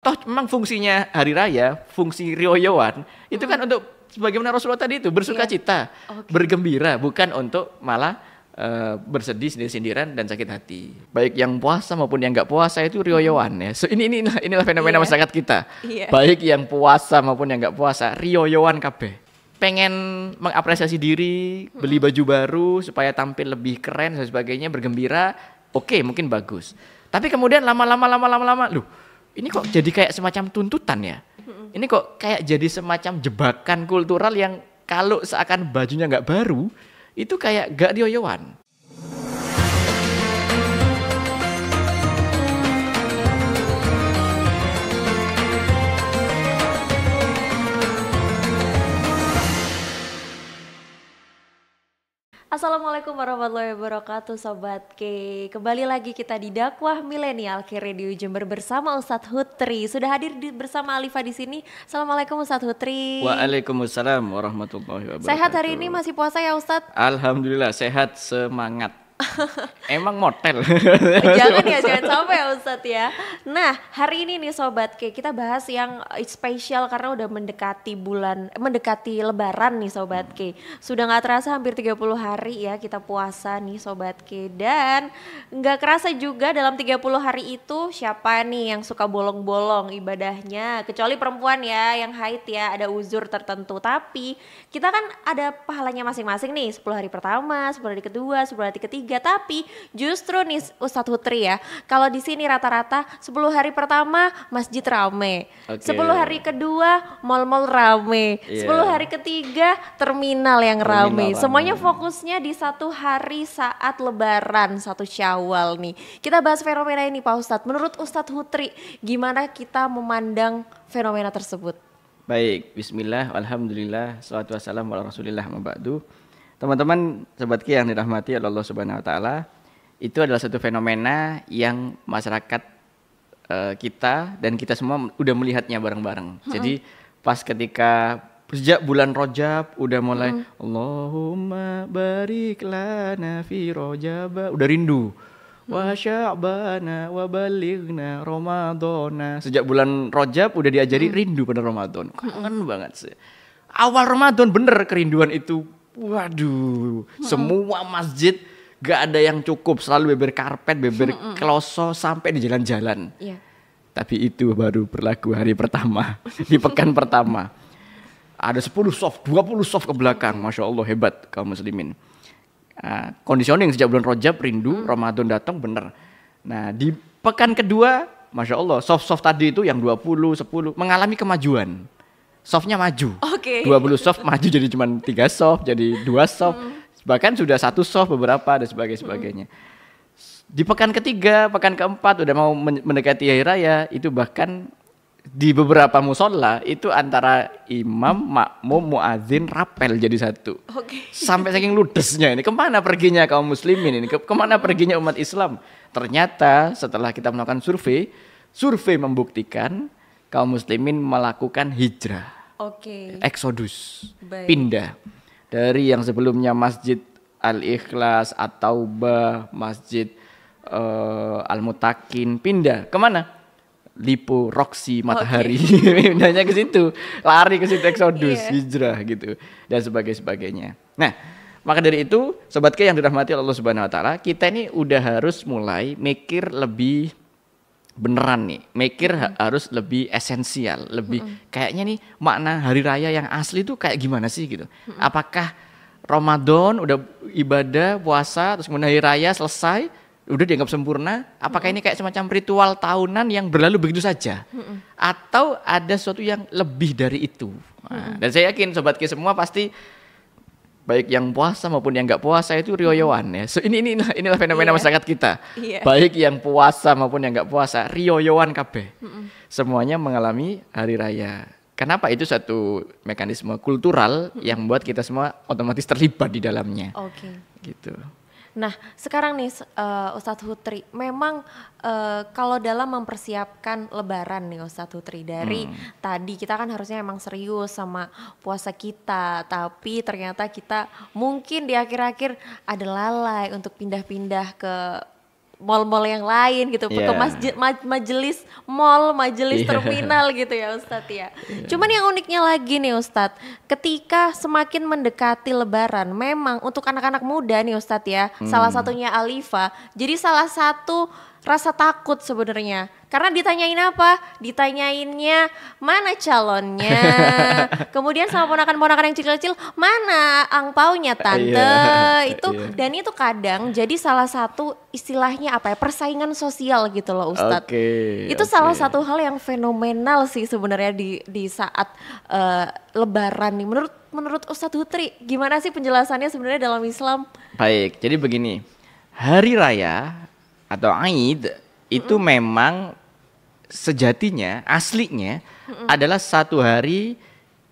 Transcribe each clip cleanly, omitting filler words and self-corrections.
Toh memang fungsinya hari raya, fungsi rioyoan itu kan untuk sebagaimana Rasulullah tadi itu bersuka cita, bergembira, bukan untuk malah bersedih sindir-sindiran dan sakit hati. Baik yang puasa maupun yang nggak puasa itu rioyoan ya. So, inilah fenomena masyarakat kita. Baik yang puasa maupun yang nggak puasa rioyoan kabeh. Pengen mengapresiasi diri, beli baju baru supaya tampil lebih keren dan sebagainya, bergembira, oke, mungkin bagus. Tapi kemudian lama-lama, loh, ini kok jadi kayak semacam tuntutan ya? Ini kok kayak jadi semacam jebakan kultural yang kalau seakan bajunya nggak baru, itu kayak gak rioyoan. Assalamualaikum warahmatullahi wabarakatuh Sobat K. Kembali lagi kita di Dakwah Milenial K Radio Jember bersama Ustadz Hutri. Sudah hadir bersama Alifa di sini. Assalamualaikum Ustadz Hutri. Waalaikumsalam warahmatullahi wabarakatuh. Sehat hari ini, masih puasa ya Ustadz? Alhamdulillah sehat, semangat. Emang motel. Jangan sampai ya Ustadz ya. Nah, hari ini nih Sobat K, kita bahas yang spesial karena udah mendekati lebaran nih Sobat K. Sudah gak terasa hampir 30 hari ya kita puasa nih Sobat K. Dan gak kerasa juga dalam 30 hari itu siapa nih yang suka bolong-bolong ibadahnya. Kecuali perempuan ya yang haid ya, ada uzur tertentu. Tapi kita kan ada pahalanya masing-masing nih, 10 hari pertama, 10 hari kedua, 10 hari ketiga. Tapi justru nih Ustadz Hutri ya, kalau di sini rata-rata 10 hari pertama masjid rame, 10 hari kedua mal-mal rame, 10 hari ketiga terminal yang rame. Semuanya fokusnya di satu hari saat lebaran, 1 Syawal nih. Kita bahas fenomena ini Pak Ustadz. Menurut Ustadz Hutri, gimana kita memandang fenomena tersebut? Baik, bismillah, alhamdulillah, salatu wassalamu ala rasulillah maba'du. Teman-teman, Sobat Ki yang dirahmati oleh Allah Subhanahu wa taala, itu adalah satu fenomena yang masyarakat kita dan kita semua udah melihatnya bareng-bareng. Jadi pas ketika sejak bulan Rajab udah mulai Allahumma barik lana fi Rajab, udah rindu. Wa sya'bana wa balighna Ramadana. Sejak bulan Rajab udah diajari rindu pada Ramadan. Kangen banget sih. Awal Ramadan bener kerinduan itu. Waduh, semua masjid gak ada yang cukup, selalu beber karpet, beber kloso sampai di jalan-jalan. Tapi itu baru berlaku hari pertama, di pekan pertama. Ada 10 soft, 20 soft ke belakang, Masya Allah hebat kaum muslimin. Conditioning sejak bulan Rajab rindu, Ramadan datang bener. Nah di pekan kedua, Masya Allah soft-soft tadi itu yang 20, 10 mengalami kemajuan. Softnya maju, 20 soft maju jadi cuma 3 soft, jadi 2 soft, bahkan sudah 1 soft beberapa dan sebagainya. Di pekan ketiga, pekan keempat udah mau mendekati hari raya, itu bahkan di beberapa musola itu antara imam, makmum, muadzin rapel jadi satu. Sampai saking ludesnya ini, kemana perginya kaum muslimin ini, kemana perginya umat Islam? Ternyata setelah kita melakukan survei membuktikan kaum muslimin melakukan hijrah, eksodus, pindah dari yang sebelumnya Masjid Al-Ikhlas atau Masjid Al-Mutakin, pindah kemana? Lipo, Roxy, Matahari, pindahnya ke situ, lari ke situ, eksodus, hijrah gitu dan sebagainya. Nah, maka dari itu, Sobat K yang dirahmati Allah Subhanahu wa taala, kita ini udah harus mulai mikir lebih beneran nih, mikir harus lebih esensial, lebih kayaknya nih makna hari raya yang asli tuh kayak gimana sih gitu. Apakah Ramadan udah ibadah puasa terus kemudian hari raya selesai udah dianggap sempurna? Apakah ini kayak semacam ritual tahunan yang berlalu begitu saja? Atau ada sesuatu yang lebih dari itu? Nah, dan saya yakin Sobat Ki semua pasti baik yang puasa maupun yang nggak puasa itu rioyoan ya. So, inilah fenomena masyarakat kita. Baik yang puasa maupun yang nggak puasa rioyoan kabeh. Semuanya mengalami hari raya. Kenapa? Itu satu mekanisme kultural yang membuat kita semua otomatis terlibat di dalamnya. Gitu. Nah sekarang nih Ustadz Hutri, memang kalau dalam mempersiapkan lebaran nih Ustadz Hutri, dari tadi kita kan harusnya emang serius sama puasa kita, tapi ternyata kita mungkin di akhir-akhir ada lalai untuk pindah-pindah ke mall-mall yang lain gitu, ke majelis mall, majelis terminal gitu ya Ustadz ya. Cuman yang uniknya lagi nih Ustadz, ketika semakin mendekati Lebaran, memang untuk anak-anak muda nih Ustadz ya, salah satunya Alifa, jadi salah satu rasa takut sebenarnya. Karena ditanyain apa? Ditanyainnya mana calonnya. Kemudian sama ponakan-ponakan yang kecil-kecil, mana angpaunya tante? Dan itu kadang jadi salah satu istilahnya apa ya? Persaingan sosial gitu loh Ustadz. Itu salah satu hal yang fenomenal sih sebenarnya di saat Lebaran nih. Menurut Ustadz Hutri, gimana sih penjelasannya sebenarnya dalam Islam? Baik, jadi begini. Hari raya atau Aid itu memang sejatinya, aslinya adalah satu hari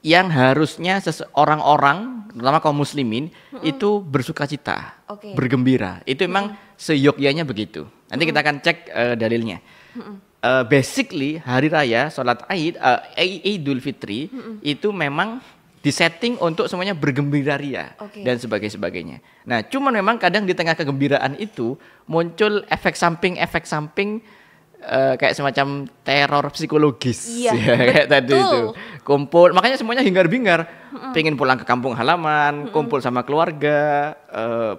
yang harusnya orang-orang, terutama kaum muslimin, itu bersukacita, bergembira. Itu memang seyogyanya begitu. Nanti kita akan cek dalilnya. Basically hari raya sholat Aid, Idul Fitri itu memang disetting untuk semuanya bergembira ria dan sebagainya. Nah, cuman memang kadang di tengah kegembiraan itu muncul efek samping kayak semacam teror psikologis. Kayak tadi itu. Kumpul, makanya semuanya hingar-bingar. Pengen pulang ke kampung halaman, kumpul sama keluarga,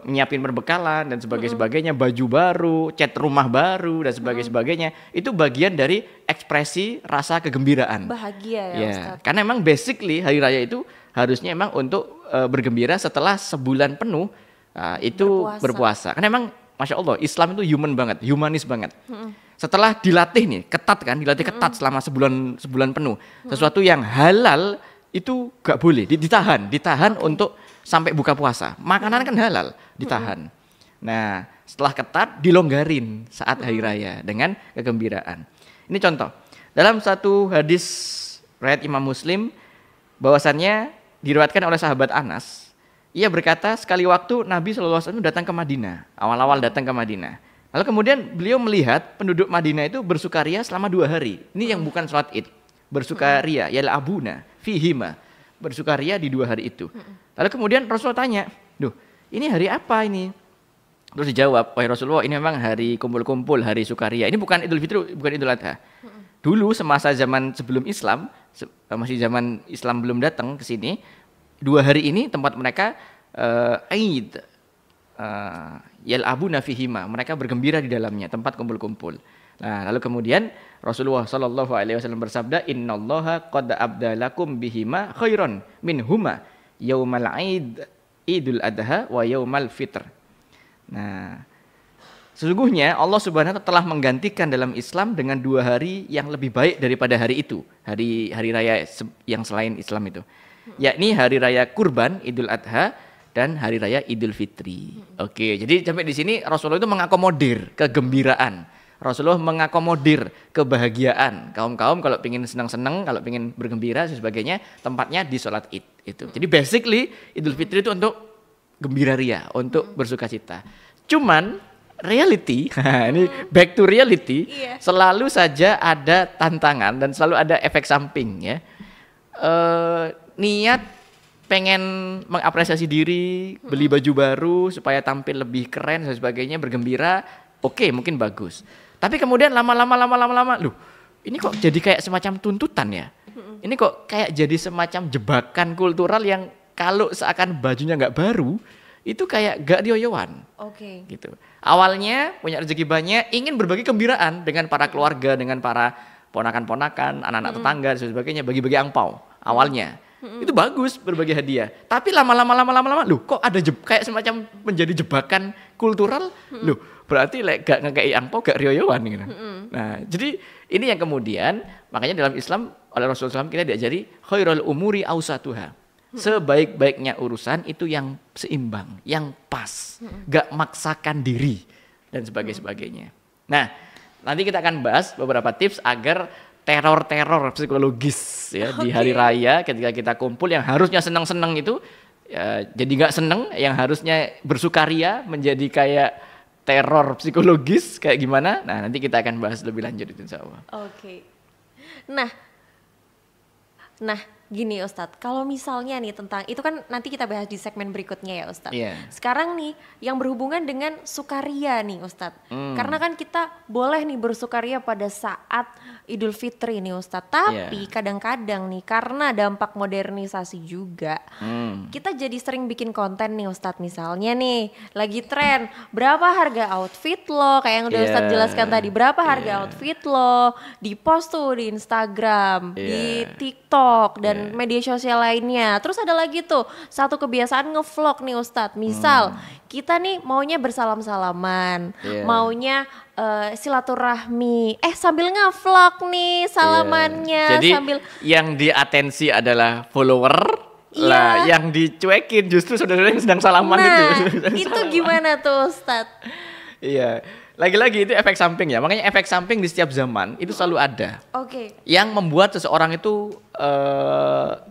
nyiapin perbekalan dan sebagainya, baju baru, cat rumah baru dan sebagainya. Itu bagian dari ekspresi rasa kegembiraan. Bahagia ya Ustaz. Karena memang basically hari raya itu harusnya emang untuk bergembira setelah sebulan penuh itu berpuasa. Karena memang Masya Allah Islam itu humanis banget. Setelah dilatih ketat selama sebulan penuh. Sesuatu yang halal itu gak boleh, ditahan untuk sampai buka puasa. Makanan kan halal, ditahan. Nah, setelah ketat dilonggarin saat hari raya dengan kegembiraan. Ini contoh. Dalam satu hadis riwayat Imam Muslim, bahwasannya diriwayatkan oleh sahabat Anas, ia berkata sekali waktu Nabi SAW datang ke Madinah, awal-awal datang ke Madinah. Lalu kemudian beliau melihat penduduk Madinah itu bersukaria selama 2 hari. Ini yang bukan sholat Id, bersukaria, yal'abuna fihima, bersukaria di 2 hari itu. Lalu kemudian Rasulullah tanya, duh ini hari apa ini? Terus dijawab, wahai Rasulullah ini memang hari kumpul-kumpul, hari sukaria. Ini bukan Idul Fitri, bukan Idul Adha. Dulu semasa zaman sebelum Islam, masih zaman Islam belum datang ke sini, 2 hari ini tempat mereka Aid, yal'abuna fihima, mereka bergembira di dalamnya, tempat kumpul-kumpul. Nah, lalu kemudian Rasulullah sallallahu alaihi wasallam bersabda, "Innallaha qad abdalakum bihima khairan minhuma yaumal Aid, Idul Adha wa yaumal Fitr." Nah, sesungguhnya Allah Subhanahu wa taala telah menggantikan dalam Islam dengan 2 hari yang lebih baik daripada hari itu, hari raya yang selain Islam itu. Yakni hari raya Kurban, Idul Adha, dan hari raya Idul Fitri. Oke, jadi sampai di sini Rasulullah itu mengakomodir kegembiraan. Rasulullah mengakomodir kebahagiaan. Kaum-kaum kalau ingin senang-senang, kalau ingin bergembira dan sebagainya, tempatnya di sholat Id itu. Jadi basically Idul Fitri itu untuk gembira ria, untuk bersukacita. Cuman reality, ini back to reality, selalu saja ada tantangan dan selalu ada efek samping ya. Niat pengen mengapresiasi diri, beli baju baru supaya tampil lebih keren dan sebagainya, bergembira, oke, mungkin bagus. Tapi kemudian lama-lama, loh, ini kok jadi kayak semacam tuntutan ya? Ini kok kayak jadi semacam jebakan kultural yang kalau seakan bajunya nggak baru, itu kayak gak dioyoan. Gitu. Awalnya punya rezeki banyak, ingin berbagi kegembiraan dengan para keluarga, dengan para ponakan-ponakan, anak-anak tetangga dan sebagainya, bagi-bagi angpau. Awalnya itu bagus berbagi hadiah. Tapi lama-lama, loh, kok ada kayak semacam menjadi jebakan kultural, loh. Berarti gak ngekei angpau, gak rioyoan gitu. Nah, jadi ini yang kemudian makanya dalam Islam oleh Rasulullah SAW kita diajari khairul umuri ausatuha. Sebaik-baiknya urusan itu yang seimbang, yang pas, gak maksakan diri dan sebagainya. Nah, nanti kita akan bahas beberapa tips agar teror-teror psikologis ya di hari raya ketika kita kumpul yang harusnya senang-senang itu ya, jadi gak senang, yang harusnya bersukaria menjadi kayak teror psikologis kayak gimana? Nah, nanti kita akan bahas lebih lanjut itu insyaallah. Nah, Gini Ustadz, kalau misalnya nih tentang itu kan nanti kita bahas di segmen berikutnya ya Ustadz. Iya. Sekarang nih yang berhubungan dengan sukaria nih Ustadz. Karena kan kita boleh nih bersukaria pada saat Idul Fitri nih Ustadz. Tapi kadang-kadang nih karena dampak modernisasi juga, kita jadi sering bikin konten nih Ustadz. Misalnya nih lagi tren berapa harga outfit lo, kayak yang udah Ustadz jelaskan tadi, berapa harga outfit lo, di post tuh di Instagram, di TikTok dan media sosial lainnya. Terus ada lagi tuh satu kebiasaan ngevlog nih Ustadz. Misal kita nih maunya bersalam-salaman, maunya silaturahmi, sambil ngevlog nih salamannya. Jadi sambil yang diatensi adalah follower, lah yang dicuekin justru saudara yang sedang salaman itu gimana tuh Ustadz? Iya. Lagi-lagi itu efek samping ya. Makanya efek samping di setiap zaman itu selalu ada. Yang membuat seseorang itu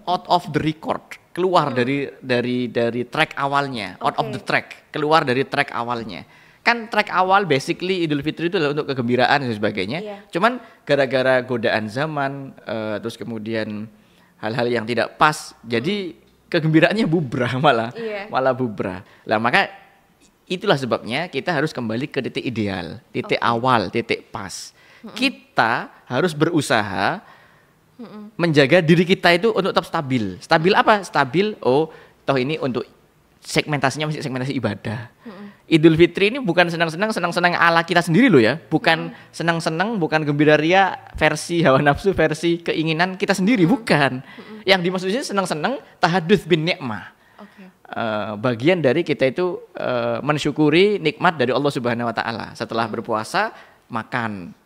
out of the record, keluar dari track awalnya, out of the track, keluar dari track awalnya. Kan track awal basically Idul Fitri itu adalah untuk kegembiraan dan sebagainya. Cuman gara-gara godaan zaman, terus kemudian hal-hal yang tidak pas, jadi kegembiraannya bubrah malah bubrah. Lah maka itulah sebabnya kita harus kembali ke titik ideal, titik awal, titik pas. Kita harus berusaha menjaga diri kita itu untuk tetap stabil. Stabil apa? Stabil, toh ini untuk segmentasinya masih segmentasi ibadah. Idul Fitri ini bukan senang-senang ala kita sendiri loh ya. Bukan senang-senang, bukan gembira ria versi hawa nafsu, versi keinginan kita sendiri, bukan. Yang dimaksudnya senang-senang tahadduts bin ni'mah. Bagian dari kita itu mensyukuri nikmat dari Allah Subhanahu wa taala. Setelah berpuasa makan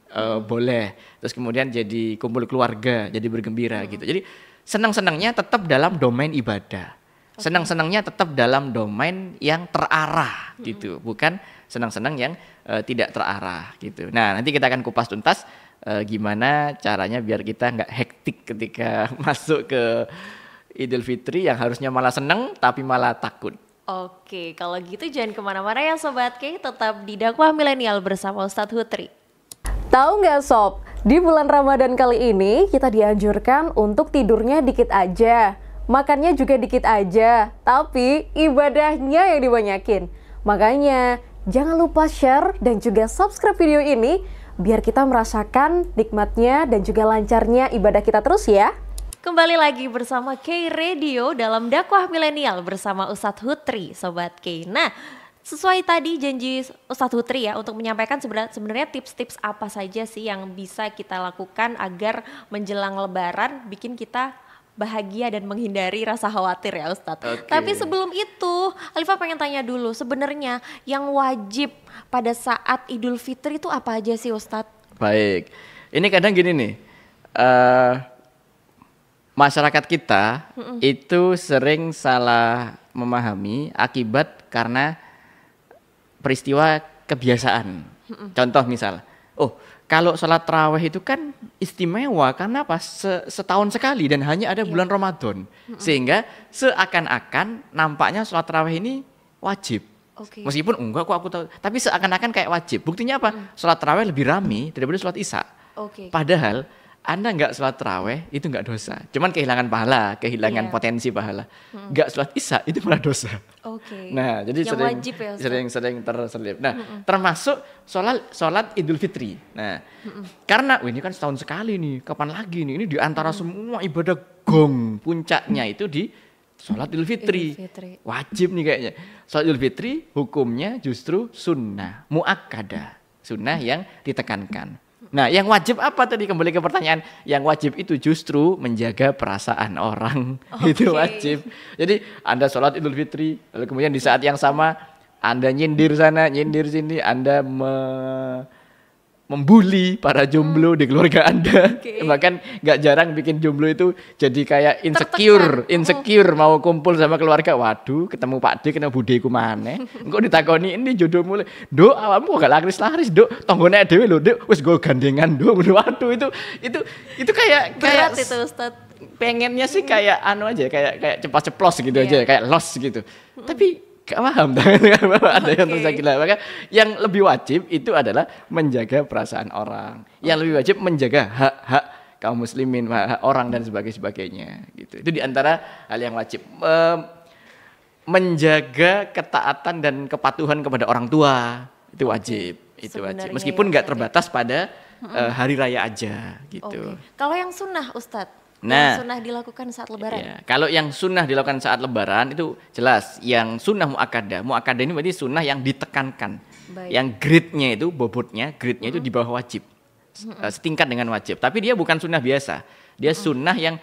boleh, terus kemudian jadi kumpul keluarga, jadi bergembira gitu. Jadi senang-senangnya tetap dalam domain ibadah. Senang-senangnya tetap dalam domain yang terarah gitu, bukan senang-senang yang tidak terarah gitu. Nah, nanti kita akan kupas tuntas gimana caranya biar kita nggak hektik ketika masuk ke Idul Fitri yang harusnya malah seneng tapi malah takut. Oke, kalau gitu jangan kemana-mana ya Sobat K, tetap di Dakwah Milenial bersama Ustadz Hutri. Tahu nggak Sob, di bulan Ramadan kali ini kita dianjurkan untuk tidurnya dikit aja, makannya juga dikit aja, tapi ibadahnya yang dibanyakin. Makanya jangan lupa share dan juga subscribe video ini biar kita merasakan nikmatnya dan juga lancarnya ibadah kita terus ya. Kembali lagi bersama K Radio dalam Dakwah Milenial bersama Ustadz Hutri, Sobat K. Nah, sesuai tadi janji Ustadz Hutri ya untuk menyampaikan sebenarnya tips-tips apa saja sih yang bisa kita lakukan agar menjelang Lebaran bikin kita bahagia dan menghindari rasa khawatir ya Ustadz. Tapi sebelum itu, Alifah pengen tanya dulu, sebenarnya yang wajib pada saat Idul Fitri itu apa aja sih Ustadz? Baik, ini kadang gini nih, masyarakat kita itu sering salah memahami akibat karena peristiwa kebiasaan. Contoh misal, kalau sholat tarawih itu kan istimewa karena apa? Setahun sekali dan hanya ada bulan Ramadan. Sehingga seakan-akan nampaknya sholat tarawih ini wajib. Meskipun enggak kok aku tahu, tapi seakan-akan kayak wajib. Buktinya apa? Sholat tarawih lebih rame daripada sholat isya. Padahal Anda nggak sholat tarawih itu nggak dosa, cuman kehilangan pahala, kehilangan potensi pahala. Nggak sholat isya itu malah dosa. Nah, jadi sering terselip. Nah, termasuk sholat Idul Fitri. Nah, karena ini kan setahun sekali nih, kapan lagi nih? Ini di antara semua ibadah gong puncaknya itu di sholat Idul Fitri. Wajib nih kayaknya. Sholat Idul Fitri hukumnya justru sunnah muakkadah, sunnah yang ditekankan. Nah, yang wajib apa tadi? Kembali ke pertanyaan. Yang wajib itu justru menjaga perasaan orang. Itu wajib. Jadi Anda sholat Idul Fitri, lalu kemudian di saat yang sama Anda nyindir sana, nyindir sini, Anda membuli para jomblo di keluarga Anda. Bahkan gak jarang bikin jomblo itu jadi kayak insecure mau kumpul sama keluarga. Waduh, ketemu Pak D, ketemu budeku maneh. Engko ditakoni ini jodohmu. Duk, awakmu gak laris-laris, Duk. Tanggone dhewe lho, Duk. Wis go gandengan, Duk. Waduh, itu kayak berat itu, Ustaz. Pengennya sih kayak aja, kayak ceplos gitu aja, kayak los gitu. Tapi gak paham ada yang tersakiti. Maka yang lebih wajib itu adalah menjaga perasaan orang. Yang lebih wajib menjaga hak-hak kaum muslimin, orang dan sebagainya gitu. Itu diantara hal yang wajib. Menjaga ketaatan dan kepatuhan kepada orang tua itu wajib, itu wajib. Sebenarnya Meskipun ya, nggak Ustadz, terbatas pada hari raya aja gitu. Kalau yang sunnah Ustadz, Nah, yang sunnah dilakukan saat lebaran. Ya, kalau yang sunnah dilakukan saat lebaran itu jelas. Yang sunnah muakkadah, muakkadah ini berarti sunnah yang ditekankan. Baik. Yang grade-nya itu, bobotnya, grade-nya itu di bawah wajib, setingkat dengan wajib. Tapi dia bukan sunnah biasa, dia sunnah yang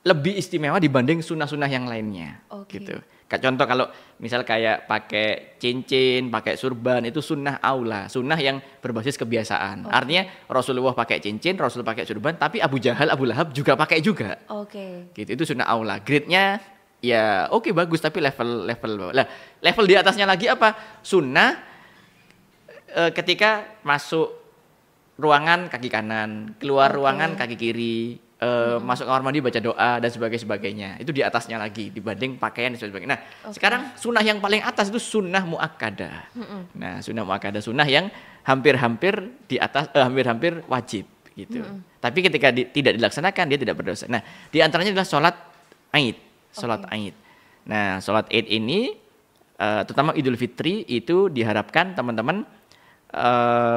lebih istimewa dibanding sunnah-sunnah yang lainnya. Oke. Gitu. Contoh kalau misal kayak pakai cincin, pakai surban itu sunnah aula, sunnah yang berbasis kebiasaan. Artinya Rasulullah pakai cincin, Rasul pakai surban, tapi Abu Jahal, Abu Lahab juga pakai juga. Oke. Gitu, itu sunnah aula. Grade-nya ya oke, bagus, tapi level di atasnya lagi apa? Sunnah ketika masuk ruangan kaki kanan, keluar ruangan kaki kiri. Masuk kamar mandi baca doa dan sebagainya. Itu di atasnya lagi dibanding pakaian dan sebagainya. Nah, sekarang sunnah yang paling atas itu sunnah muakkadah. Nah, sunnah muakkadah, sunnah yang hampir-hampir di atas, hampir-hampir wajib gitu. Tapi ketika tidak dilaksanakan dia tidak berdosa. Nah, di antaranya adalah sholat Aid, sholat Aid. Nah, sholat Aid ini terutama Idul Fitri itu diharapkan teman-teman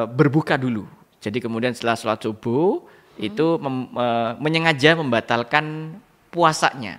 berbuka dulu. Jadi kemudian setelah sholat subuh itu menyengaja membatalkan puasanya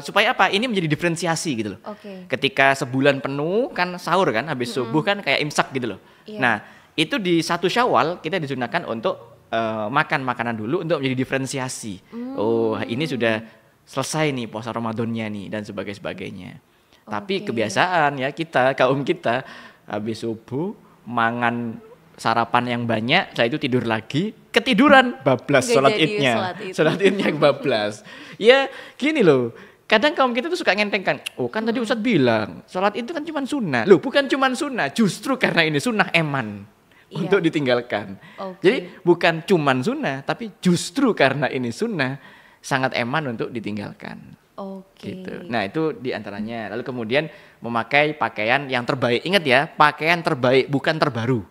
supaya apa? Ini menjadi diferensiasi gitu loh. Ketika sebulan penuh kan sahur kan, habis subuh kan kayak imsak gitu loh. Nah, itu di 1 Syawal kita disunahkan untuk makan makanan dulu untuk menjadi diferensiasi. Oh, ini sudah selesai nih puasa Ramadannya nih dan sebagainya. Tapi kebiasaan ya kita, kaum kita habis subuh mangan sarapan yang banyak, saya itu tidur lagi, ketiduran, bablas sholat idnya, sholat idnya bablas. Ya gini loh, kadang kaum kita tuh suka ngentengkan, oh kan tadi Ustadz bilang, sholat itu kan cuma sunnah. Loh bukan cuma sunnah, justru karena ini sunnah eman untuk ditinggalkan. Jadi bukan cuma sunnah, tapi justru karena ini sunnah, sangat eman untuk ditinggalkan. Gitu. Nah itu diantaranya. Lalu kemudian memakai pakaian yang terbaik. Ingat ya, pakaian terbaik bukan terbaru.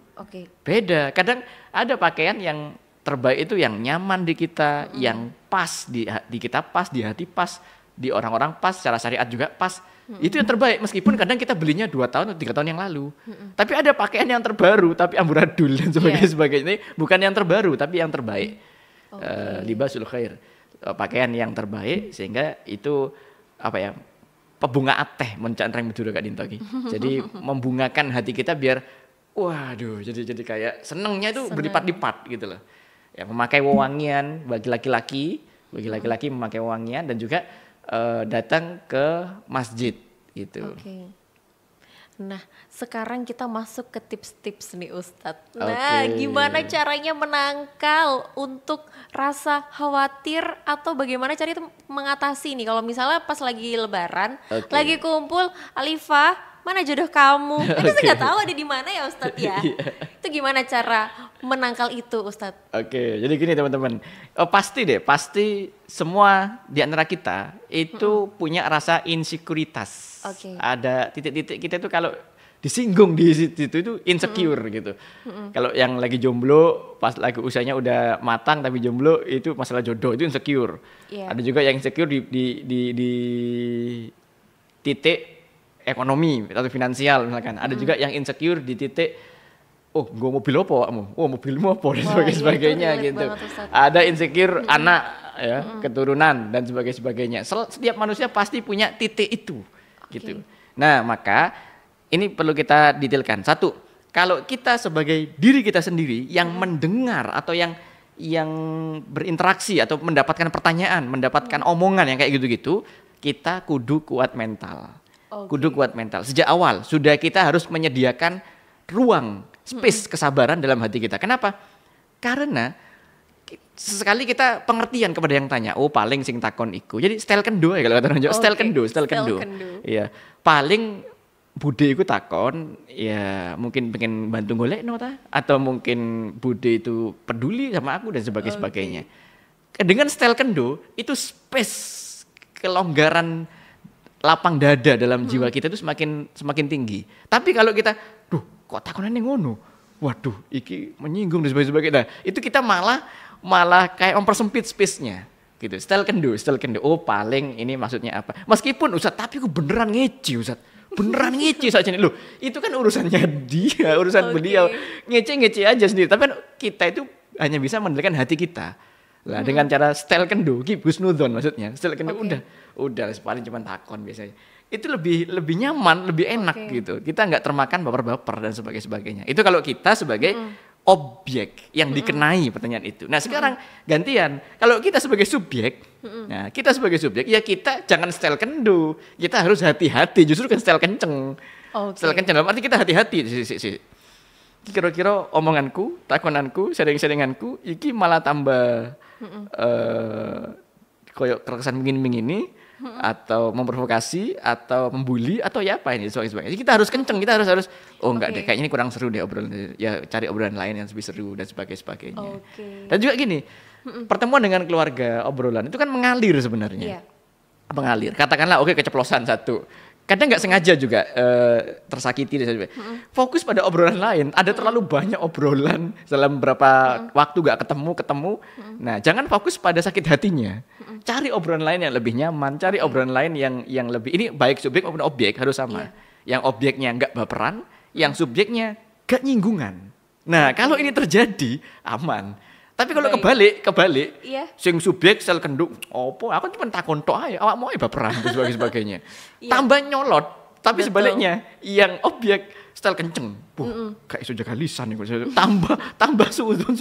Beda. Kadang ada pakaian yang terbaik itu yang nyaman di kita, yang pas di kita, pas di hati, pas di orang-orang, pas secara syariat juga pas. Itu yang terbaik. Meskipun kadang kita belinya 2 tahun atau 3 tahun yang lalu. Tapi ada pakaian yang terbaru tapi amburadul dan sebagainya. Ini bukan yang terbaru tapi yang terbaik. Libasul khair. Pakaian yang terbaik sehingga itu apa ya? Pebunga teh mencantreng medura Kak Dintoki. Jadi membungakan hati kita biar waduh, jadi kayak senengnya itu berlipat-lipat gitu loh. Ya, memakai wewangian bagi laki-laki memakai wewangian dan juga datang ke masjid gitu. Nah, sekarang kita masuk ke tips-tips nih Ustadz. Nah, gimana caranya menangkal untuk rasa khawatir atau bagaimana cara itu mengatasi nih kalau misalnya pas lagi lebaran, lagi kumpul, Alifah mana jodoh kamu? Itu saya nggak tahu ada di mana ya Ustadz ya. Itu gimana cara menangkal itu Ustadz? Jadi gini teman-teman, pasti semua di antara kita itu punya rasa insekuritas. Ada titik-titik kita itu kalau disinggung di situ itu insecure gitu. Kalau yang lagi jomblo, pas lagi usianya udah matang tapi jomblo itu masalah jodoh itu insecure. Ada juga yang insecure di titik ekonomi atau finansial misalkan. Ada juga yang insecure di titik gue mobil apa kamu? Mobilmu apa dan sebagainya gitu. Ada insecure anak ya, keturunan dan sebagainya. Setiap manusia pasti punya titik itu gitu. Nah, maka ini perlu kita detailkan. 1, kalau kita sebagai diri kita sendiri yang mendengar atau yang berinteraksi atau mendapatkan pertanyaan, mendapatkan omongan yang kayak gitu-gitu, kita kudu kuat mental. Kudu kuat mental. Sejak awal sudah kita harus menyediakan ruang, space kesabaran dalam hati kita. Kenapa? Karena sesekali kita pengertian kepada yang tanya. Oh paling sing takon iku. Jadi style kendo ya kalau kata orang Jawa. Style kendo. Iya. Paling bude iku takon, ya mungkin pengen bantu golek ta, atau mungkin bude itu peduli sama aku dan sebagainya. Dengan style kendo itu space kelonggaran lapang dada dalam jiwa kita itu semakin tinggi. Tapi kalau kita, kok takonannya ngono? Waduh, iki menyinggung dan sebagainya. Nah, itu kita malah malah kayak mempersempit space-nya gitu. Style kendu. Oh paling ini maksudnya apa? Meskipun Ustadz, tapi aku beneran ngeci Ustadz. Beneran ngece saja nih. Loh, itu kan urusannya dia, urusan beliau. Ngece aja sendiri. Tapi kan kita itu hanya bisa mengendalikan hati kita. Lah dengan cara style kendu, husnudon maksudnya. Style kendu udah paling cuma takon biasanya. Itu lebih nyaman, lebih enak gitu. Kita nggak termakan baper-baper dan sebagainya. Itu kalau kita sebagai objek yang dikenai pertanyaan itu. Nah sekarang gantian, kalau kita sebagai subjek, nah kita sebagai subjek, ya kita jangan style kendu, kita harus hati-hati, justru kan style kenceng. Style kenceng, dalam arti kita hati-hati. Kira-kira omonganku, takonanku, sharing-sharinganku, iki malah tambah koyok terkesan mengini atau memprovokasi atau membuli atau ya apa ini sebagainya. Jadi kita harus kenceng, kita harus enggak deh, kayaknya ini kurang seru deh obrolan, ya cari obrolan lain yang lebih seru dan sebagainya. Dan juga gini, pertemuan dengan keluarga, obrolan itu kan mengalir sebenarnya. Mengalir. Katakanlah keceplosan satu. Kadang nggak sengaja juga tersakiti dan sebagainya. Fokus pada obrolan lain. Ada terlalu banyak obrolan dalam beberapa waktu nggak ketemu. Nah, jangan fokus pada sakit hatinya. Cari obrolan lain yang lebih nyaman. Cari obrolan lain yang lebih, ini baik subjek maupun objek harus sama. Yang objeknya nggak baperan, yang subjeknya nggak nyinggungan. Nah, kalau ini terjadi aman. Tapi kalau kebalik, sing subjek sel kenduk, opo, aku cuma takon tok ae, awakmu ae baperan dan sebagainya. Tambah nyolot, tapi sebaliknya yang objek style kenceng. Kayak iso jaga lisan iku. Tambah suuzon.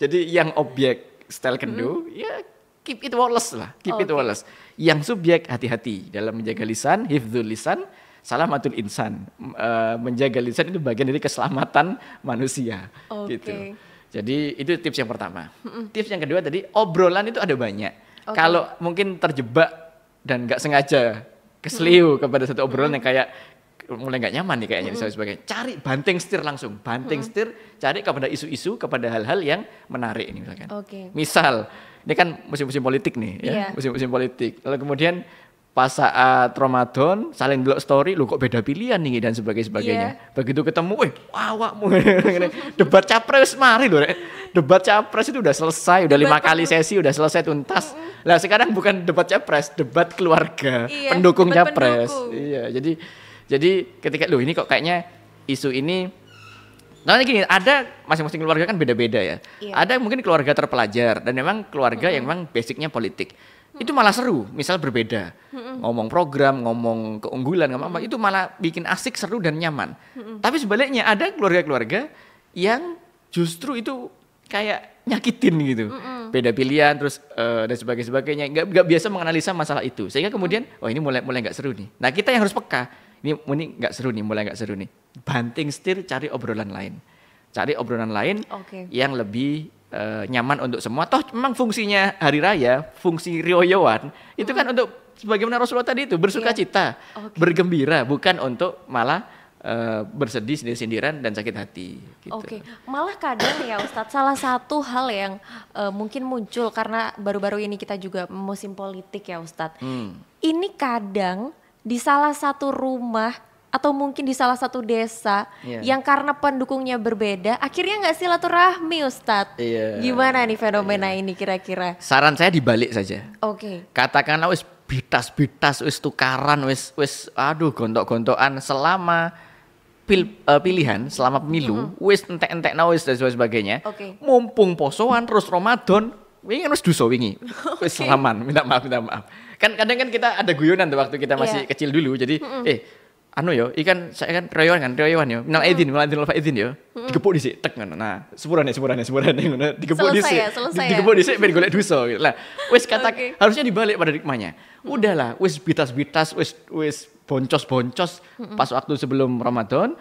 Jadi yang objek style kendu, ya keep it walles lah, it walles. Yang subjek hati-hati dalam menjaga lisan, hifdzul lisan, salamatul insan. Menjaga lisan itu bagian dari keselamatan manusia gitu. Jadi itu tips yang pertama. Tips yang kedua tadi, obrolan itu ada banyak. Kalau mungkin terjebak dan nggak sengaja keseliu kepada satu obrolan yang kayak mulai nggak nyaman nih kayaknya dan sebagainya, cari banting setir langsung. Cari kepada isu-isu, kepada hal-hal yang menarik ini misalkan. Misal, ini kan musim-musim politik nih, ya, musim-musim politik. Lalu kemudian pas saat Ramadan saling delok story, lu kok beda pilihan nih dan sebagainya. Begitu ketemu, awakmu debat capres mari loh. Debat capres itu udah selesai, udah 5 kali sesi, udah selesai tuntas. Lah sekarang bukan debat capres, debat keluarga, pendukung capres. Iya, jadi ketika ini kok kayaknya isu ini, nah gini, ada masing-masing keluarga kan beda-beda ya. Ada mungkin keluarga terpelajar dan memang keluarga yang memang basicnya politik. Itu malah seru, misal berbeda. Ngomong program, ngomong keunggulan, ngomong apa, itu malah bikin asik, seru dan nyaman. Tapi sebaliknya ada keluarga-keluarga yang justru itu kayak nyakitin gitu. Beda pilihan terus dan sebagainya. Nggak biasa menganalisa masalah itu. Sehingga kemudian ini mulai nggak seru nih. Nah, kita yang harus peka. Ini nggak seru nih, mulai nggak seru nih. Banting setir, cari obrolan lain. Yang lebih nyaman untuk semua. Toh memang fungsinya hari raya, fungsi rioyoan itu kan untuk sebagaimana Rasulullah tadi itu bersuka cita, bergembira, bukan untuk malah bersedih sendiri-sendirian dan sakit hati. Gitu. Malah kadang ya Ustadz, salah satu hal yang mungkin muncul karena baru-baru ini kita juga musim politik ya Ustadz. Ini kadang di salah satu rumah atau mungkin di salah satu desa yang karena pendukungnya berbeda, akhirnya nggak silaturahmi Ustadz. Gimana nih fenomena ini kira-kira? Saran saya dibalik saja. Katakanlah wis bitas-bitas, wis tukaran, wis gontok-gontokan selama pilihan, selama pemilu, wis entek-entek wis dan sebagainya. Mumpung posoan terus Ramadan, wingi kan wis dosa wingi. Wis salaman, minta maaf. Kan kadang kan kita ada guyonan tuh waktu kita masih kecil dulu. Jadi ikan saya kan reyowan yo. Minal aidin wal faizin yo. Digepuk dhisik tek ngono. Nah, sepurane ngono. Digepuk dhisik. Digepuk dhisik ben golek dosa gitu. Lah, wis harusnya dibalik paradigmanya. Udahlah, wis bitas-bitas, wis boncos-boncos pas waktu sebelum Ramadan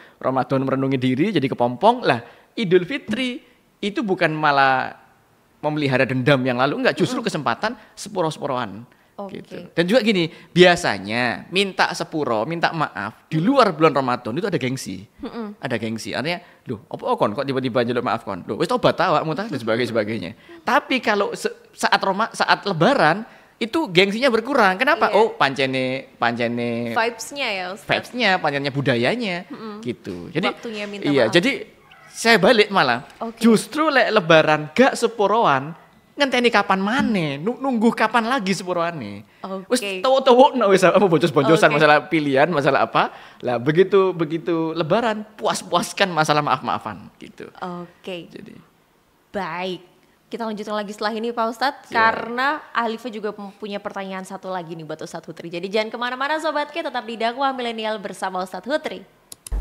merenungi diri jadi kepompong. Lah, Idul Fitri itu bukan malah memelihara dendam yang lalu, enggak, justru kesempatan sepuro-sepuroan. Gitu. Dan juga gini, biasanya minta sepuro, minta maaf di luar bulan Ramadan itu ada gengsi. Ada gengsi. Artinya, kok tiba-tiba njaluk maaf kon? Wis tobat awakmu ta dan sebagainya. Tapi kalau saat lebaran itu gengsinya berkurang. Kenapa? Pancene vibes-nya ya Ustaz. Vibes-nya, pancene budayanya gitu. Jadi waktunya minta maaf. Jadi saya balik malah. Oke. Justru lek lebaran gak seporoan, ngenteni kapan maneh, nunggu kapan lagi seporoane. Oke. Wis tahu-tahu wis apa boncos-boncosan Oke. masalah pilihan, masalah apa. Lah begitu lebaran puas-puaskan masalah maaf-maafan gitu. Oke. Jadi Baik. Kita lanjutkan lagi setelah ini Pak Ustadz. Ya. Karena Alifa juga punya pertanyaan satu lagi nih buat Ustadz Hutri. Jadi jangan kemana-mana Sobat K, tetap di Dakwah Milenial bersama Ustadz Hutri.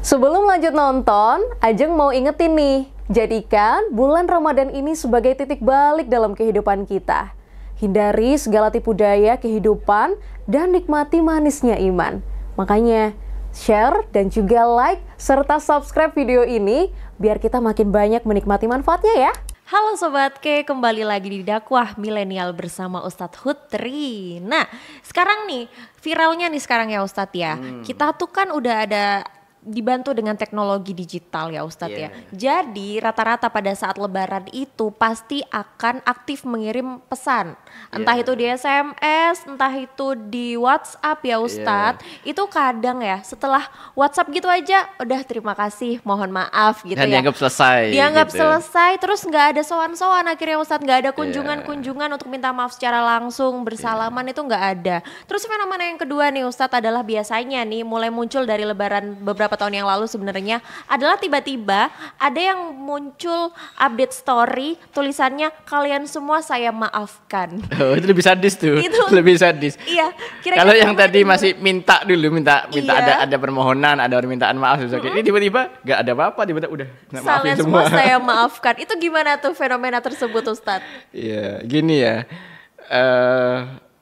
Sebelum lanjut nonton, Ajeng mau ingetin nih, jadikan bulan Ramadan ini sebagai titik balik dalam kehidupan kita. Hindari segala tipu daya kehidupan dan nikmati manisnya iman. Makanya, share dan juga like serta subscribe video ini biar kita makin banyak menikmati manfaatnya ya. Halo Sobat K, kembali lagi di Dakwah Milenial bersama Ustadz Hutri. Nah, sekarang nih, viralnya nih sekarang ya Ustadz ya. Kita tuh kan udah ada dibantu dengan teknologi digital ya Ustadz ya. Jadi rata-rata pada saat lebaran itu pasti akan aktif mengirim pesan. Entah itu di SMS, entah itu di WhatsApp ya Ustadz. Itu kadang ya setelah WhatsApp gitu aja udah terima kasih, mohon maaf gitu dan ya. dianggap selesai. Dianggap gitu. selesai, terus nggak ada sowan-sowan akhirnya Ustadz, nggak ada kunjungan-kunjungan untuk minta maaf secara langsung, bersalaman itu nggak ada. Terus fenomena yang kedua nih Ustadz adalah biasanya nih mulai muncul dari lebaran beberapa tahun yang lalu sebenarnya adalah tiba-tiba ada yang muncul update story tulisannya kalian semua saya maafkan. Oh, itu lebih sadis tuh. Itu. Lebih sadis. Iya, kira-kira Kalau yang gimana tadi nih? masih minta Iya. ada permohonan, ada permintaan maaf ini tiba-tiba nggak ada apa-apa, tiba-tiba udah maafin Kalian semua. semua saya maafkan. Itu gimana tuh fenomena tersebut Ustadz? Iya, gini ya.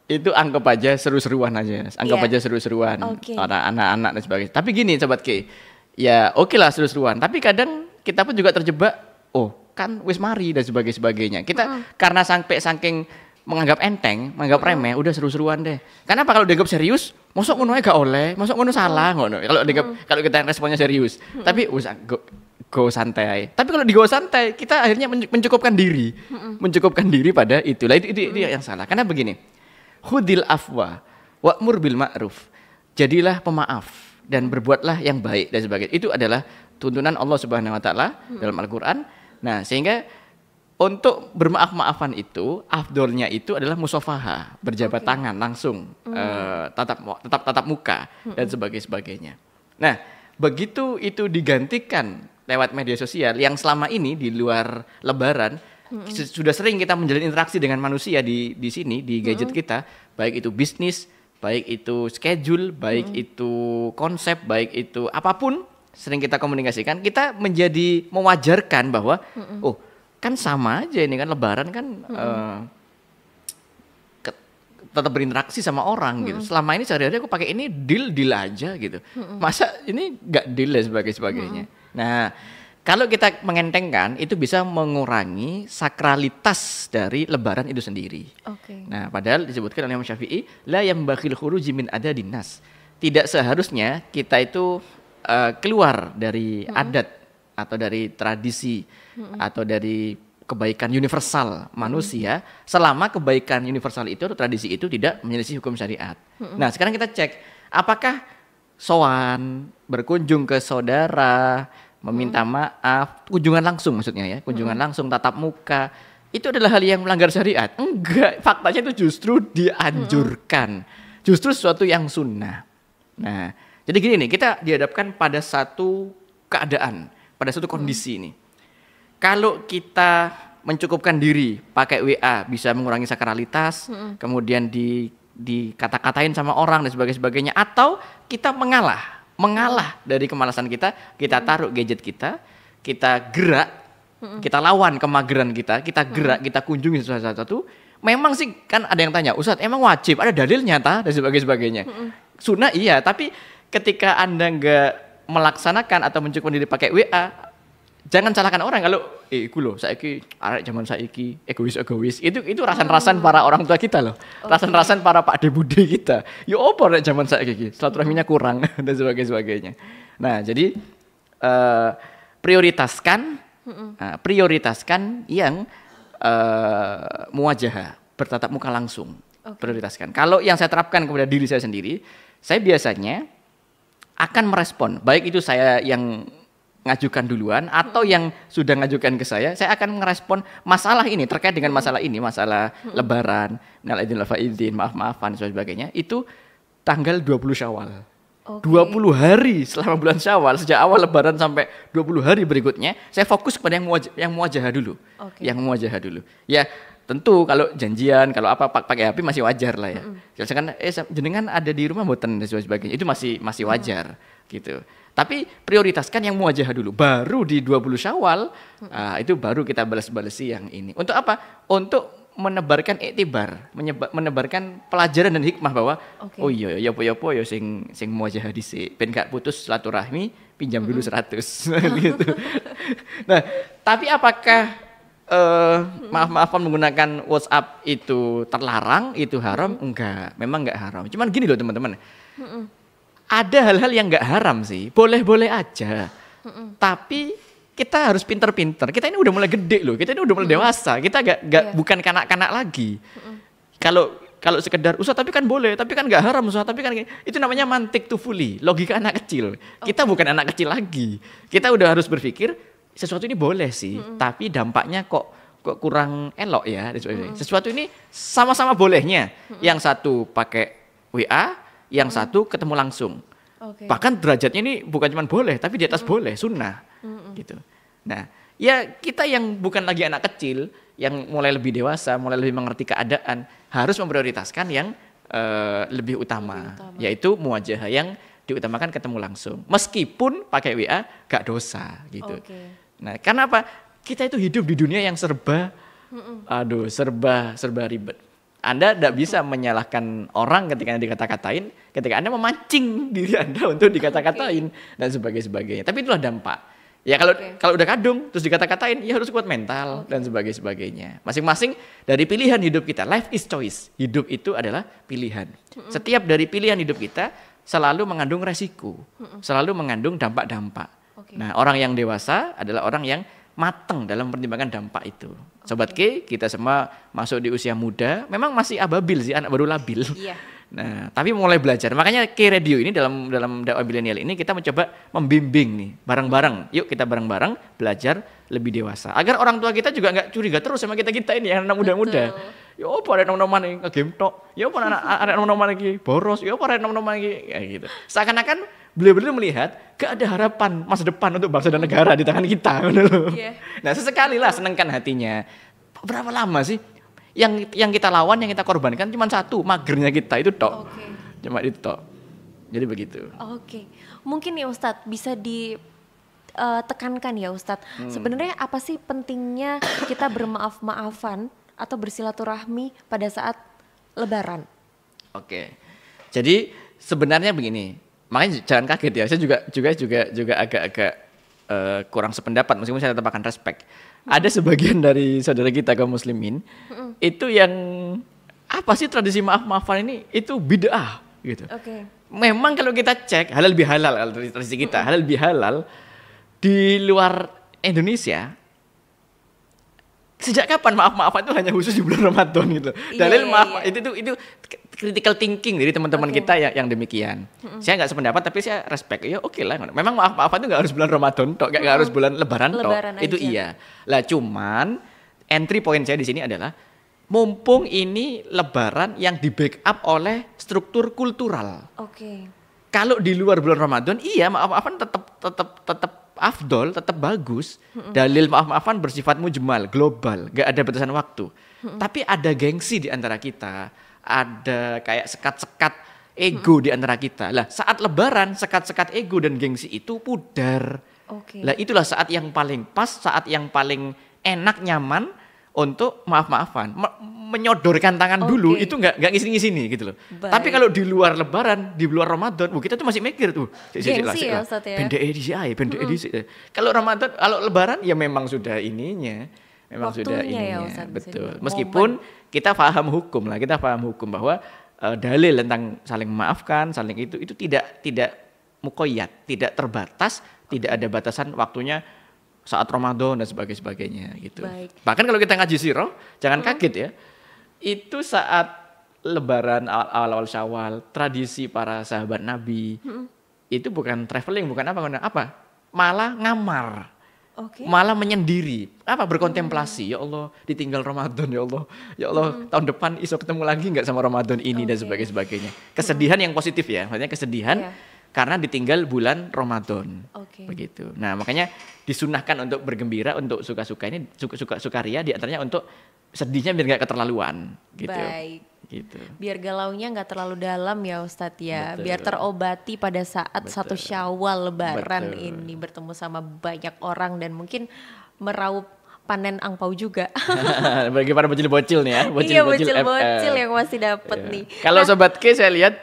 Itu anggap aja seru-seruan aja. Anggap Iya. aja seru-seruan. Oke. Anak-anak dan sebagainya. Tapi gini Sobat K. Ya oke lah seru-seruan. Tapi kadang kita pun juga terjebak. Oh kan wis mari dan sebagainya. Kita karena saking menganggap enteng, menganggap remeh, udah seru-seruan deh. Karena apa kalau dianggap serius, mosok ngono ae gak oleh, mosok ngono salah ngono. Kalau kita responnya serius. Tapi go santai. Tapi kalau di go santai, kita akhirnya mencukupkan diri. Mencukupkan diri pada itu. Lah itu yang salah. Karena begini. Hudil afwa wa'mur bil ma'ruf. Jadilah pemaaf dan berbuatlah yang baik dan sebagainya. Itu adalah tuntunan Allah Subhanahu wa taala dalam Al-Qur'an. Nah, sehingga untuk bermaaf-maafan itu afdolnya itu adalah musafaha, berjabat tangan langsung, tatap muka dan sebagainya. Nah, begitu itu digantikan lewat media sosial yang selama ini di luar lebaran sudah sering kita menjalin interaksi dengan manusia di sini di gadget kita, baik itu bisnis, baik itu schedule, baik itu konsep, baik itu apapun sering kita komunikasikan, kita menjadi mewajarkan bahwa oh kan sama aja ini kan lebaran kan tetap berinteraksi sama orang gitu. Selama ini sehari-hari aku pakai ini deal aja gitu. Masa ini nggak deal dan sebagainya. Nah, kalau kita mengentengkan itu bisa mengurangi sakralitas dari lebaran itu sendiri. Oke. Nah, padahal disebutkan oleh Imam Syafi'i, la yambaghil khuruji min adadin nas. Tidak seharusnya kita itu keluar dari adat atau dari tradisi atau dari kebaikan universal manusia selama kebaikan universal itu atau tradisi itu tidak menyelisih hukum syariat. Nah, sekarang kita cek apakah sowan, berkunjung ke saudara, meminta maaf, kunjungan langsung maksudnya ya, kunjungan langsung tatap muka, itu adalah hal yang melanggar syariat? Enggak, faktanya itu justru dianjurkan, justru sesuatu yang sunnah. Nah, jadi gini nih, kita dihadapkan pada satu keadaan, pada satu kondisi nih. Kalau kita mencukupkan diri pakai WA bisa mengurangi sakralitas, kemudian dikata-katain sama orang dan sebagainya, atau kita mengalah dari kemalasan kita taruh gadget kita gerak, kita lawan kemageran kita gerak, kita kunjungi satu-satu. Memang sih kan ada yang tanya, Ustadz emang wajib, ada dalilnya dan sebagainya. Sunnah iya, tapi ketika Anda nggak melaksanakan atau mencukupkan diri pakai WA, jangan salahkan orang kalau iku lho saiki arek zaman saiki egois itu rasan-rasan para orang tua kita loh. Rasan-rasan para Pak De Bude kita. Ya opo arek zaman saiki iki silaturahminya kurang dan sebagainya. Nah, jadi prioritaskan yang muwajahah, bertatap muka langsung. Prioritaskan. Kalau yang saya terapkan kepada diri saya sendiri, saya biasanya akan merespon, baik itu saya yang ngajukan duluan atau yang sudah ngajukan ke saya akan merespon masalah ini terkait dengan masalah ini, masalah lebaran, minal aidin wal faizin, maaf-maafan dan sebagainya, itu tanggal 20 Syawal. 20 hari selama bulan Syawal, sejak awal lebaran sampai 20 hari berikutnya, saya fokus kepada yang muwajahah dulu. Yang muwajahah dulu. Ya, tentu kalau janjian, kalau apa pakai HP masih wajar lah ya. Misalkan jenengan ada di rumah mboten dan sebagainya, itu masih wajar gitu. Tapi prioritaskan yang muwajahah dulu. Baru di 20 Syawal itu baru kita balas-balasi yang ini. Untuk apa? Untuk menebarkan iktibar, menebarkan pelajaran dan hikmah bahwa oh iya ya apa ya sing muwajahah dhisik ben gak putus silaturahmi, pinjam dulu 100 gitu. Nah, tapi apakah maaf-maafan menggunakan WhatsApp itu terlarang, itu haram? Enggak, memang enggak haram. Cuman gini loh teman-teman. Ada hal-hal yang enggak haram sih, boleh-boleh aja. Tapi kita harus pinter-pinter. Kita ini udah mulai gede loh, kita ini udah mulai dewasa. Kita bukan kanak-kanak lagi. Kalau sekedar Ustaz tapi kan boleh, tapi kan enggak haram Ustaz, tapi kan itu namanya mantik tufuli, logika anak kecil. Kita bukan anak kecil lagi. Kita udah harus berpikir sesuatu ini boleh sih, tapi dampaknya kok kurang elok ya. Sesuatu ini sama-sama bolehnya. Yang satu pakai WA, yang satu ketemu langsung. Bahkan derajatnya ini bukan cuma boleh, tapi di atas boleh, sunnah. Gitu. Nah, ya kita yang bukan lagi anak kecil, yang mulai lebih dewasa, mulai lebih mengerti keadaan, harus memprioritaskan yang lebih utama, yaitu muwajahah yang diutamakan ketemu langsung. Meskipun pakai WA gak dosa gitu. Nah, karena apa? Kita itu hidup di dunia yang serba ribet. Anda tidak bisa menyalahkan orang ketika Anda dikata-katain, ketika Anda memancing diri Anda untuk dikata-katain dan sebagainya. Tapi itulah dampak. Ya kalau udah kadung terus dikata-katain, ya harus kuat mental dan sebagainya. Masing-masing dari pilihan hidup kita. Life is choice. Hidup itu adalah pilihan. Setiap dari pilihan hidup kita selalu mengandung resiko, selalu mengandung dampak-dampak. Nah, orang yang dewasa adalah orang yang matang dalam mempertimbangkan dampak itu. Sobat K, kita semua masuk di usia muda, memang masih ababil sih, anak baru labil. Nah, tapi mulai belajar. Makanya K Radio ini dalam dakwah milenial ini kita mencoba membimbing nih, bareng-bareng. Yuk kita bareng-bareng belajar lebih dewasa. Agar orang tua kita juga nggak curiga terus sama kita ini yang anak muda-muda. Ya apa ada nom-noman lagi nge-game tok. Ya apa ada nom-noman lagi boros. Ya apa ada nom-noman lagi kayak gitu. Seakan-akan beliau-beliau melihat gak ada harapan masa depan untuk bangsa dan negara di tangan kita. Nah, sesekali lah senengkan hatinya. Berapa lama sih yang kita lawan, yang kita korbankan cuma satu, magernya kita itu tok. Cuma itu tok. Jadi begitu. Mungkin nih Ustadz bisa ditekankan ya Ustadz. Sebenarnya apa sih pentingnya kita bermaaf-maafan atau bersilaturahmi pada saat Lebaran? Jadi sebenarnya begini. Makanya jangan kaget ya. Saya juga agak-agak kurang sependapat meskipun saya tetap akan respect. Ada sebagian dari saudara kita kaum muslimin itu yang apa sih tradisi maaf-maafan ini itu bid'ah gitu. Memang kalau kita cek halal bihalal tradisi kita, halal bihalal di luar Indonesia. Sejak kapan maaf-maafan itu hanya khusus di bulan Ramadan gitu. Dalil maaf itu critical thinking dari teman-teman kita yang demikian. Saya nggak sependapat tapi saya respect. Ya oke lah. Memang maaf-maafan itu nggak harus bulan Ramadan tok, nggak harus bulan Lebaran tok. Itu iya. Lah cuman entry point saya di sini adalah mumpung ini Lebaran yang di backup oleh struktur kultural. Kalau di luar bulan Ramadan, iya maaf-maafan tetap afdol, tetap bagus. Dalil maaf-maafan bersifat mujmal, global, gak ada batasan waktu. Tapi ada gengsi di antara kita, ada kayak sekat-sekat ego di antara kita. Lah saat Lebaran, sekat-sekat ego dan gengsi itu pudar. Lah itulah saat yang paling pas, saat yang paling enak, nyaman untuk maaf-maafan, menyodorkan tangan dulu itu nggak ngisi-ngisini gitu loh. Tapi kalau di luar Lebaran, di luar Ramadan, kita tuh masih mikir tuh. Gengsi ya Ustaz ya. Pendek edisi. Kalau Ramadan, kalau Lebaran ya memang sudah ininya, Ya, Ustaz, betul. Meskipun kita paham hukum lah, kita paham hukum bahwa dalil tentang saling memaafkan, saling itu tidak muqayyad, tidak terbatas, tidak ada batasan waktunya. Saat Ramadan dan sebagainya gitu. Bahkan kalau kita ngaji sirah, jangan kaget ya. Itu saat Lebaran awal-awal Syawal, tradisi para sahabat Nabi itu bukan traveling, bukan apa. malah ngamar. Oke. Malah menyendiri, berkontemplasi. Ya Allah, ditinggal Ramadan, ya Allah. Ya Allah, tahun depan iso ketemu lagi nggak sama Ramadan ini dan sebagainya. Kesedihan yang positif ya, maksudnya kesedihan Iya. karena ditinggal bulan Ramadan. Oke. Begitu. Nah, makanya disunahkan untuk bergembira, untuk suka-suka ini, suka-ria di antaranya untuk sedihnya biar nggak keterlaluan gitu. Baik. Gitu. Biar galaunya nggak terlalu dalam ya Ustadz ya. Betul. Biar terobati pada saat satu Syawal Lebaran Betul. ini bertemu sama banyak orang dan mungkin meraup panen angpau juga. Bagi para bocil-bocil nih ya, Iya bocil-bocil bocil-bocil FF. yang masih dapet Iya. nih. Kalau Nah, Sobat K saya lihat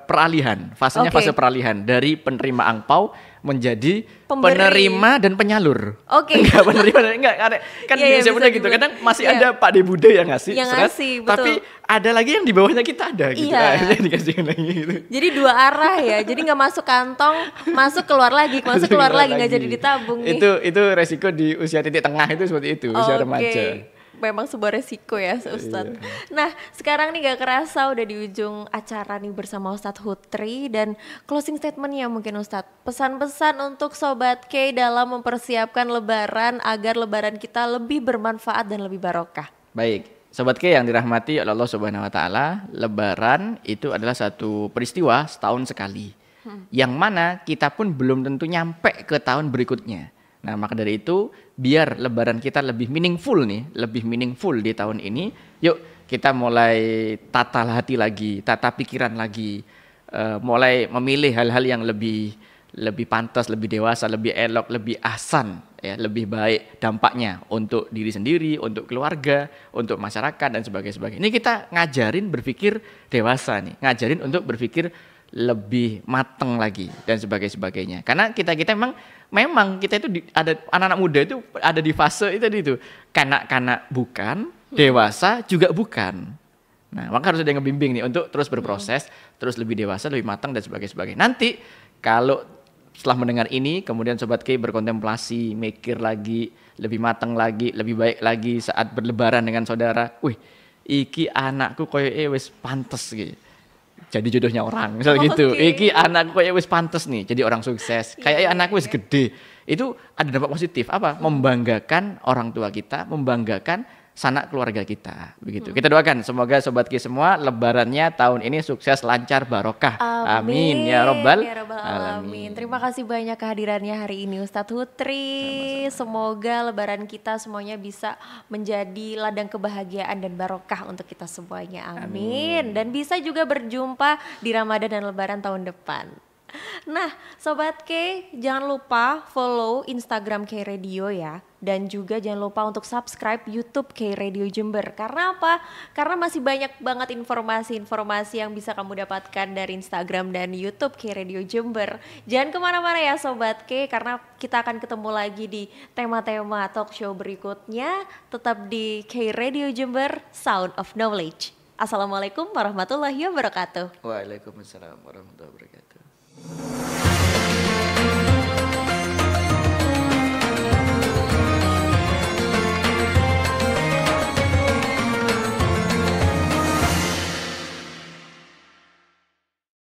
peralihan, fasenya Oke. fase peralihan dari penerima angpau menjadi Pemberi. penerima dan penyalur. Oke. Enggak penerima dan enggak ada kan Iya, di iya, usia bisa muda gitu. dibilang. Kadang masih Iya. ada Pak De Bude yang ngasih, Yang seret, ngasih, betul. tapi ada lagi yang di bawahnya kita ada gitu. Iya. Akhirnya dikasih lagi gitu. jadi dua arah ya. Jadi nggak masuk kantong, masuk keluar lagi, masuk keluar lagi nggak jadi ditabung nih. Itu resiko di usia titik tengah itu seperti itu, usia remaja. Memang sebuah resiko ya Ustadz. Iya. Nah sekarang nih gak kerasa udah di ujung acara nih bersama Ustadz Hutri. Dan closing statementnya mungkin Ustadz, pesan-pesan untuk Sobat K dalam mempersiapkan lebaran agar lebaran kita lebih bermanfaat dan lebih barokah. Baik, Sobat K yang dirahmati oleh Allah Subhanahu wa taala, lebaran itu adalah satu peristiwa setahun sekali. Yang mana kita pun belum tentu nyampe ke tahun berikutnya. Nah, maka dari itu biar lebaran kita lebih meaningful nih, lebih meaningful di tahun ini, yuk kita mulai tata hati lagi, tata pikiran lagi, mulai memilih hal-hal yang lebih pantas, lebih dewasa, lebih elok, lebih ahsan, ya, lebih baik dampaknya untuk diri sendiri, untuk keluarga, untuk masyarakat dan sebagainya. Ini kita ngajarin berpikir dewasa nih, ngajarin untuk berpikir lebih mateng lagi dan sebagainya. Karena kita memang kita itu ada anak-anak muda itu ada di fase itu kanak-kanak bukan, dewasa juga bukan. Nah, maka harus ada yang ngebimbing nih untuk terus berproses, terus lebih dewasa, lebih matang dan sebagainya. Nanti kalau setelah mendengar ini, kemudian Sobat K berkontemplasi, mikir lagi, lebih matang lagi, lebih baik lagi saat berlebaran dengan saudara. Wih, iki anakku koyo wis pantes gitu. Jadi jodohnya orang, misalnya gitu. Iki anakku kayak wis pantes nih, jadi orang sukses. Kayak anakku wis gede. Itu ada dampak positif apa? Membanggakan orang tua kita, membanggakan sanak keluarga kita, begitu. Kita doakan semoga Sobat K semua lebarannya tahun ini sukses, lancar, barokah. Amin ya robbal alamin. Terima kasih banyak kehadirannya hari ini Ustadz Hutri. Semoga lebaran kita semuanya bisa menjadi ladang kebahagiaan dan barokah untuk kita semuanya. Amin. Dan bisa juga berjumpa di Ramadan dan lebaran tahun depan. Nah, Sobat K, jangan lupa follow Instagram K Radio ya. Dan juga jangan lupa untuk subscribe YouTube K Radio Jember. Karena apa? Karena masih banyak banget informasi-informasi yang bisa kamu dapatkan dari Instagram dan YouTube K Radio Jember. Jangan kemana-mana ya Sobat K, karena kita akan ketemu lagi di tema-tema talk show berikutnya. Tetap di K Radio Jember, Sound of Knowledge. Assalamualaikum warahmatullahi wabarakatuh. Waalaikumsalam warahmatullahi wabarakatuh.